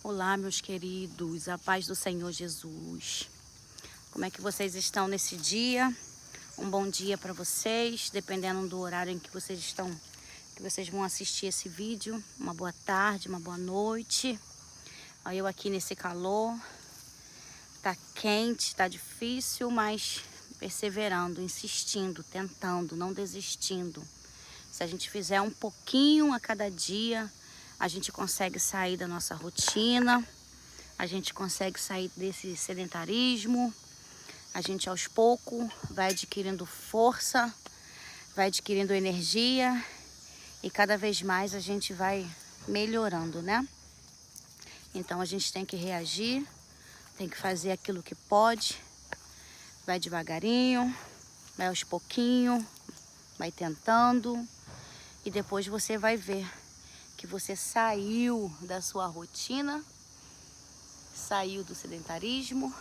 Olá, meus queridos, a paz do Senhor Jesus. Como é que vocês estão nesse dia? Um bom dia para vocês, dependendo do horário em que vocês vão assistir esse vídeo. Uma boa tarde, uma boa noite. Olha eu aqui nesse calor. Tá quente, tá difícil, mas perseverando, insistindo, tentando, não desistindo. Se a gente fizer um pouquinho a cada dia, a gente consegue sair da nossa rotina, a gente consegue sair desse sedentarismo, a gente aos poucos vai adquirindo força, vai adquirindo energia e cada vez mais a gente vai melhorando, né? Então a gente tem que reagir, tem que fazer aquilo que pode, vai devagarinho, vai aos pouquinhos, vai tentando e depois você vai ver que você saiu da sua rotina, saiu do sedentarismo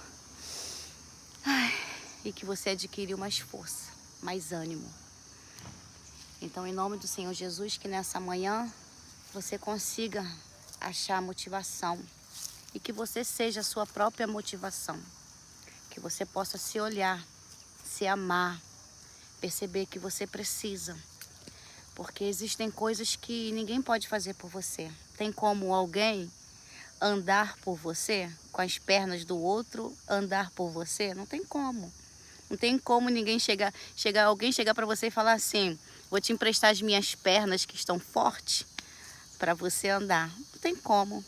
e que você adquiriu mais força, mais ânimo. Então, em nome do Senhor Jesus, que nessa manhã você consiga achar motivação e que você seja a sua própria motivação, que você possa se olhar, se amar, perceber que você precisa. Porque existem coisas que ninguém pode fazer por você. Tem como alguém andar por você, com as pernas do outro, andar por você? Não tem como. Não tem como ninguém alguém chegar para você e falar assim: vou te emprestar as minhas pernas que estão fortes para você andar. Não tem como.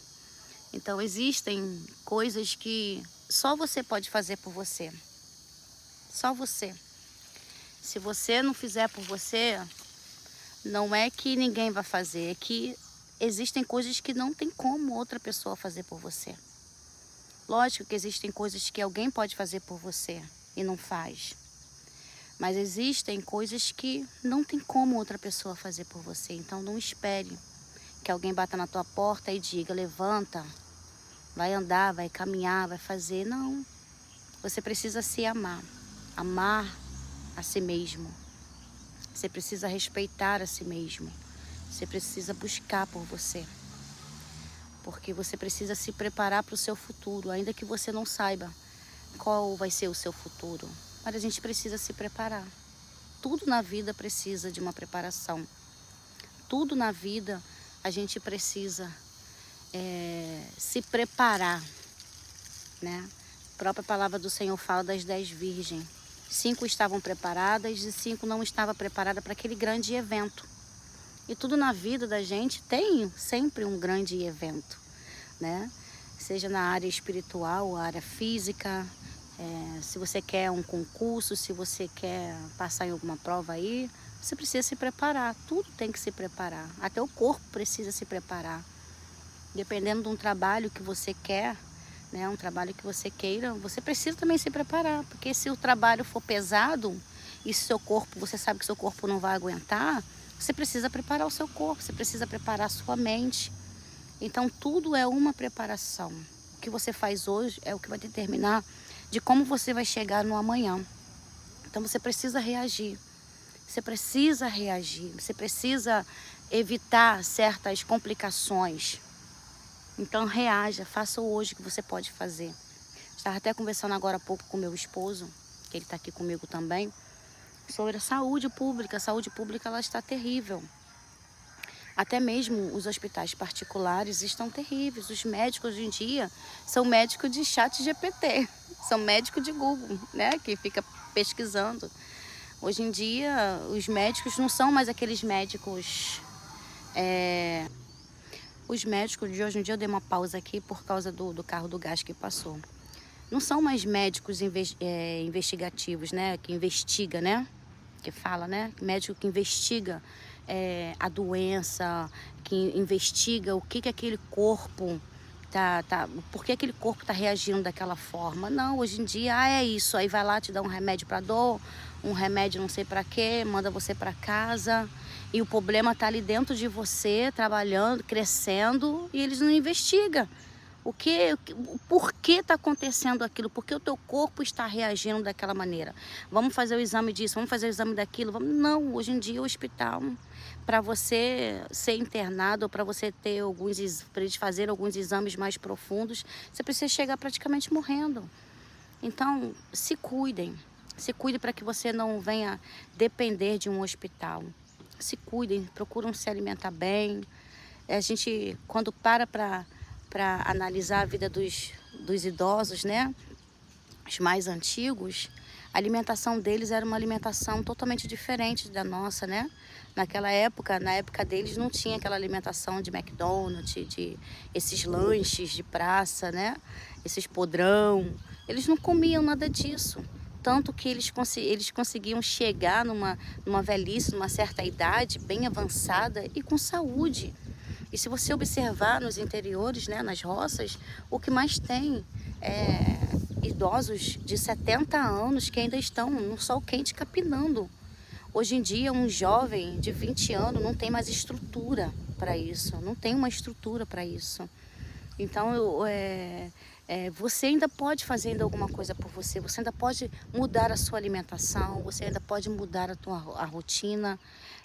Então existem coisas que só você pode fazer por você. Só você. Se você não fizer por você, não é que ninguém vai fazer, é que existem coisas que não tem como outra pessoa fazer por você. Lógico que existem coisas que alguém pode fazer por você e não faz. Mas existem coisas que não tem como outra pessoa fazer por você. Então não espere que alguém bata na tua porta e diga: levanta, vai andar, vai caminhar, vai fazer. Não. Você precisa se amar. Amar a si mesmo. Você precisa respeitar a si mesmo. Você precisa buscar por você. Porque você precisa se preparar para o seu futuro, ainda que você não saiba qual vai ser o seu futuro. Mas a gente precisa se preparar. Tudo na vida precisa de uma preparação. Tudo na vida a gente precisa se preparar, né? A própria palavra do Senhor fala das 10 virgens. 5 estavam preparadas e 5 não estavam preparadas para aquele grande evento. E tudo na vida da gente tem sempre um grande evento, né? Seja na área espiritual, área física, se você quer um concurso, se você quer passar em alguma prova aí, você precisa se preparar. Tudo tem que se preparar. Até o corpo precisa se preparar. Dependendo de um trabalho que você quer, né, um trabalho que você queira, você precisa também se preparar, porque se o trabalho for pesado e seu corpo, você sabe que seu corpo não vai aguentar, você precisa preparar o seu corpo, você precisa preparar a sua mente. Então tudo é uma preparação. O que você faz hoje é o que vai determinar de como você vai chegar no amanhã. Então você precisa reagir. Você precisa reagir, você precisa evitar certas complicações. Então reaja, faça hoje o que você pode fazer. Estava até conversando agora há pouco com meu esposo, que ele está aqui comigo também, sobre a saúde pública. A saúde pública ela está terrível. Até mesmo os hospitais particulares estão terríveis. Os médicos hoje em dia são médicos de ChatGPT, são médicos de Google, né? Que fica pesquisando. Hoje em dia os médicos não são mais aqueles médicos... Os médicos de hoje em dia, eu dei uma pausa aqui por causa do carro do gás que passou. Não são mais médicos investigativos, né? Que investiga, né? Que fala, né? Médico que investiga a doença, que investiga o que aquele corpo por que aquele corpo está reagindo daquela forma. Não, hoje em dia, é isso. Aí vai lá, te dá um remédio para dor, um remédio não sei para quê, manda você para casa. E o problema está ali dentro de você, trabalhando, crescendo, e eles não investigam. Por que está acontecendo aquilo? Por que o teu corpo está reagindo daquela maneira? Vamos fazer o exame disso, vamos fazer o exame daquilo. Não, hoje em dia o hospital para você ser internado ou para você ter para eles fazerem alguns exames mais profundos, você precisa chegar praticamente morrendo. Então, se cuidem para que você não venha depender de um hospital. Se cuidem, procuram se alimentar bem. A gente, quando para analisar a vida dos idosos, né, os mais antigos, a alimentação deles era uma alimentação totalmente diferente da nossa, né? Naquela época, na época deles, não tinha aquela alimentação de McDonald's, de esses lanches de praça, né? Esses podrão. Eles não comiam nada disso. Tanto que eles conseguiam chegar numa velhice, numa certa idade, bem avançada e com saúde. E se você observar nos interiores, né, nas roças, o que mais tem é idosos de 70 anos que ainda estão no sol quente capinando. Hoje em dia, um jovem de 20 anos não tem mais estrutura para isso, não tem uma estrutura para isso. Então, você ainda pode fazer ainda alguma coisa por você, você ainda pode mudar a sua alimentação, você ainda pode mudar a rotina.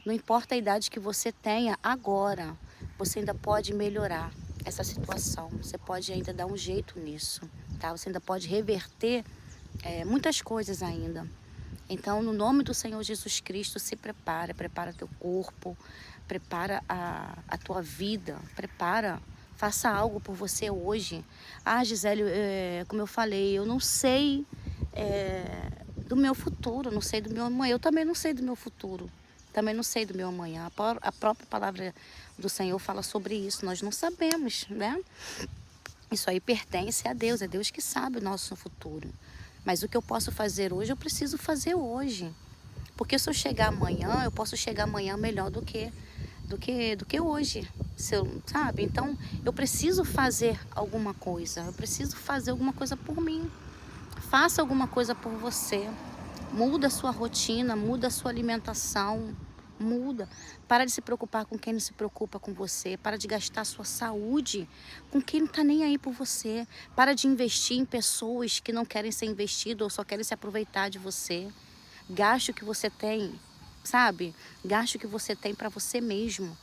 Não importa a idade que você tenha agora, você ainda pode melhorar essa situação, você pode ainda dar um jeito nisso, tá? Você ainda pode reverter muitas coisas ainda. Então, no nome do Senhor Jesus Cristo, se prepara teu corpo, prepara a tua vida, faça algo por você hoje. Ah, Gisele, como eu falei, eu não sei do meu futuro, não sei do meu amanhã. Eu também não sei do meu futuro, também não sei do meu amanhã. A própria palavra do Senhor fala sobre isso, nós não sabemos, né? Isso aí pertence a Deus, é Deus que sabe o nosso futuro. Mas o que eu posso fazer hoje, eu preciso fazer hoje. Porque se eu chegar amanhã, eu posso chegar amanhã melhor do que hoje, sabe? Então, eu preciso fazer alguma coisa, eu preciso fazer alguma coisa por mim. Faça alguma coisa por você. Muda a sua rotina, muda a sua alimentação, muda. Para de se preocupar com quem não se preocupa com você. Para de gastar sua saúde com quem não está nem aí por você. Para de investir em pessoas que não querem ser investidas ou só querem se aproveitar de você. Gaste o que você tem, sabe? Gaste o que você tem para você mesmo.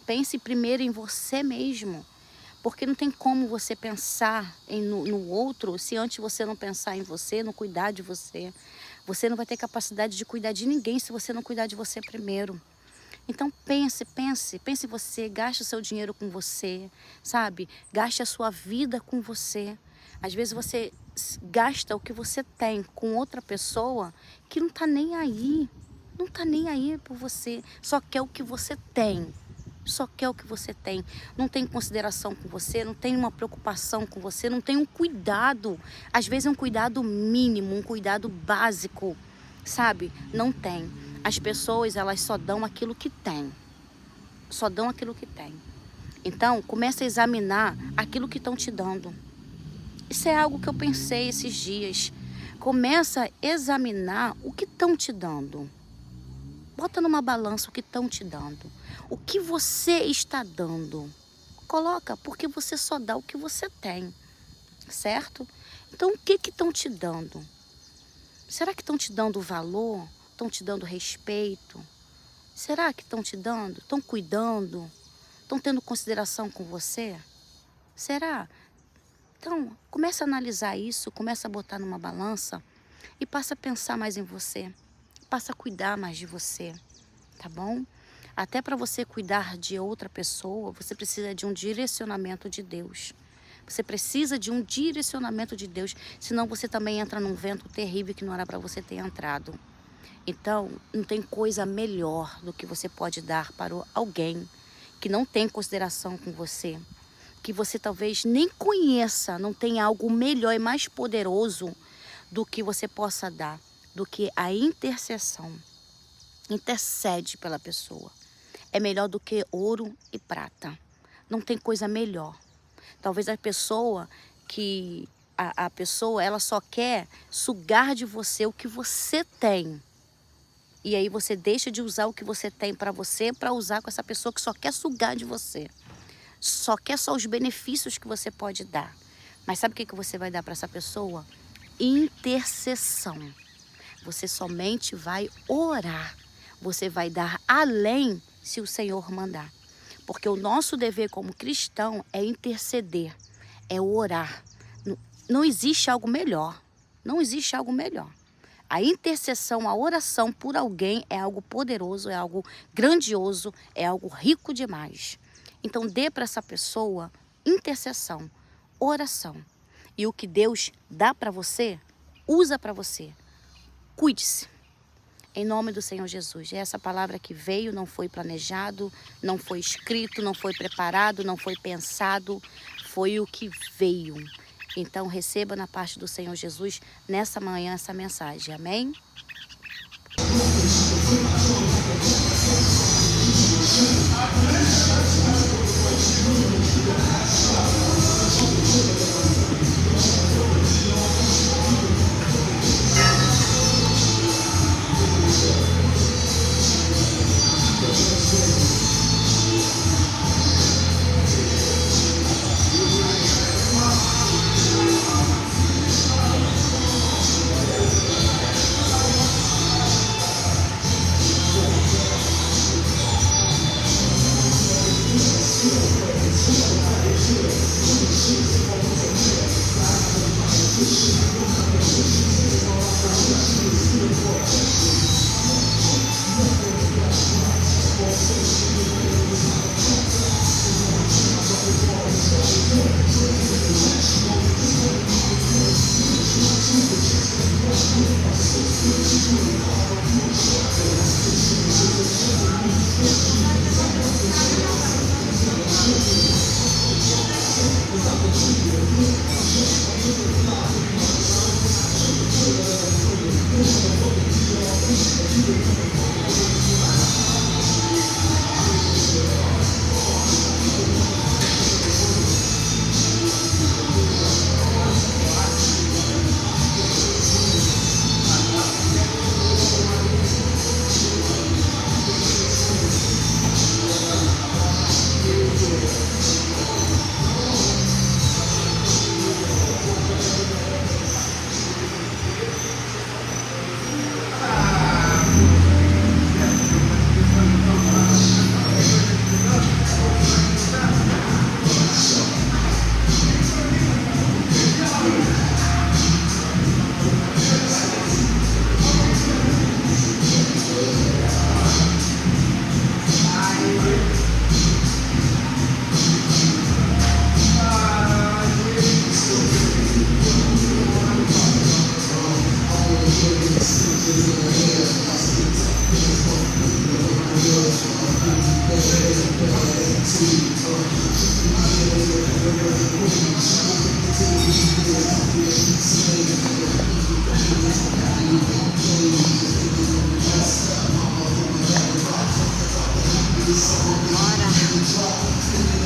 Pense primeiro em você mesmo. Porque não tem como você pensar no outro se antes você não pensar em você, não cuidar de você. Você não vai ter capacidade de cuidar de ninguém se você não cuidar de você primeiro. Então pense em você, gaste o seu dinheiro com você, sabe? Gaste a sua vida com você. Às vezes você gasta o que você tem com outra pessoa que não tá nem aí. Não tá nem aí por você, só quer o que você tem. Só quer o que você tem, não tem consideração com você, não tem uma preocupação com você, não tem um cuidado, às vezes é um cuidado mínimo, um cuidado básico, sabe? Não tem. As pessoas, elas só dão aquilo que tem, só dão aquilo que tem. Então, comece a examinar aquilo que estão te dando. Isso é algo que eu pensei esses dias. Começa a examinar o que estão te dando. Bota numa balança o que estão te dando. O que você está dando. Coloca, porque você só dá o que você tem. Certo? Então, o que estão te dando? Será que estão te dando valor? Estão te dando respeito? Será que estão te dando? Estão cuidando? Estão tendo consideração com você? Será? Então, começa a analisar isso, começa a botar numa balança e passa a pensar mais em você. Passa a cuidar mais de você, tá bom? Até para você cuidar de outra pessoa, você precisa de um direcionamento de Deus. Você precisa de um direcionamento de Deus, senão você também entra num vento terrível que não era para você ter entrado. Então, não tem coisa melhor do que você pode dar para alguém que não tem consideração com você, que você talvez nem conheça, não tem algo melhor e mais poderoso do que você possa dar, do que a intercessão. Intercede pela pessoa. É melhor do que ouro e prata. Não tem coisa melhor. Talvez a pessoa ela só quer sugar de você o que você tem. E aí você deixa de usar o que você tem para você para usar com essa pessoa que só quer sugar de você. Só quer só os benefícios que você pode dar. Mas sabe o que você vai dar para essa pessoa? Intercessão. Você somente vai orar. Você vai dar além se o Senhor mandar. Porque o nosso dever como cristão é interceder, é orar. Não existe algo melhor. Não existe algo melhor. A intercessão, a oração por alguém é algo poderoso, é algo grandioso, é algo rico demais. Então dê para essa pessoa intercessão, oração. E o que Deus dá para você, usa para você. Cuide-se. Em nome do Senhor Jesus. É essa palavra que veio, não foi planejado, não foi escrito, não foi preparado, não foi pensado. Foi o que veio. Então receba na parte do Senhor Jesus nessa manhã essa mensagem. Amém?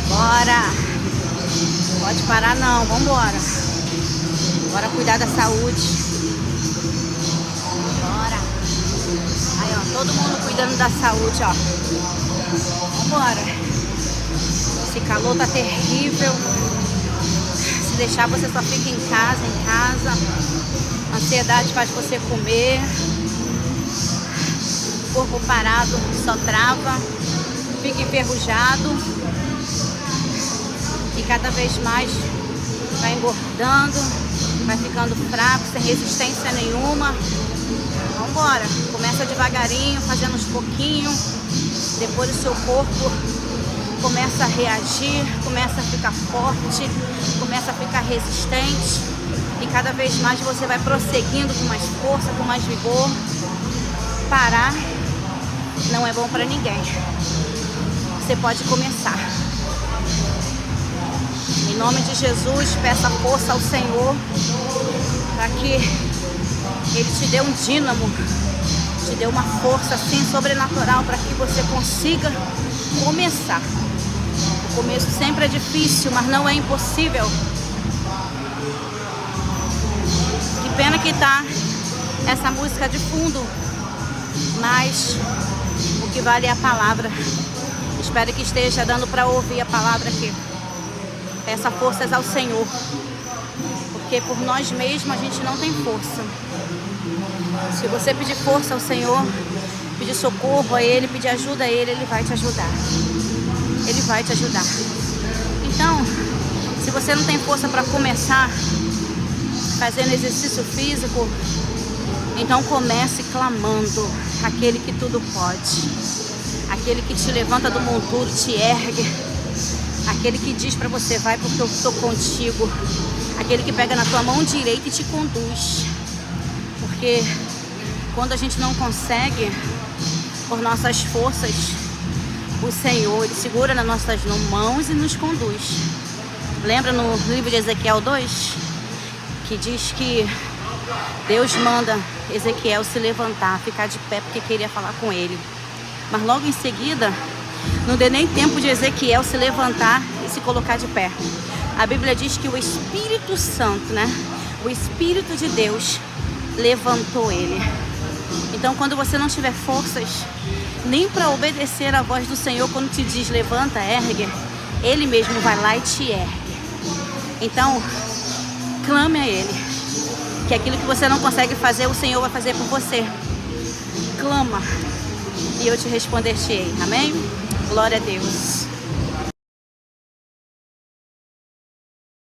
Bora. Pode parar não, vambora. Bora cuidar da saúde. Bora. Aí, ó, todo mundo cuidando da saúde, ó. Vambora. Esse calor tá terrível. Se deixar, você só fica em casa. A ansiedade faz você comer. O corpo parado só trava. Fica enferrujado. E cada vez mais vai engordando, vai ficando fraco, sem resistência nenhuma. Vambora, começa devagarinho, fazendo uns pouquinhos. Depois o seu corpo começa a reagir, começa a ficar forte, começa a ficar resistente. E cada vez mais você vai prosseguindo com mais força, com mais vigor. Parar não é bom para ninguém. Você pode começar. Em nome de Jesus, peça força ao Senhor para que Ele te dê um dínamo, te dê uma força assim sobrenatural para que você consiga começar. O começo sempre é difícil, mas não é impossível. Que pena que tá essa música de fundo, mas o que vale é a palavra. Espero que esteja dando para ouvir a palavra aqui. Peça forças ao Senhor, porque por nós mesmos a gente não tem força. Se você pedir força ao Senhor, pedir socorro a Ele, pedir ajuda a Ele, Ele vai te ajudar. Ele vai te ajudar. Então, se você não tem força para começar fazendo exercício físico, então comece clamando aquele que tudo pode, aquele que te levanta do monturo, te ergue, aquele que diz para você, vai porque eu estou contigo, aquele que pega na tua mão direita e te conduz. Porque quando a gente não consegue por nossas forças, o Senhor, Ele segura nas nossas mãos e nos conduz. Lembra no livro de Ezequiel 2, que diz que Deus manda Ezequiel se levantar, ficar de pé porque queria falar com ele. Mas logo em seguida, não deu nem tempo de Ezequiel se levantar e se colocar de pé. A Bíblia diz que o Espírito Santo, né? O Espírito de Deus levantou ele. Então, quando você não tiver forças nem para obedecer a voz do Senhor, quando te diz levanta, ergue, Ele mesmo vai lá e te ergue. Então, clame a Ele, que aquilo que você não consegue fazer, o Senhor vai fazer por você. Clama e eu te responder-te-ei. Amém? Glória a Deus.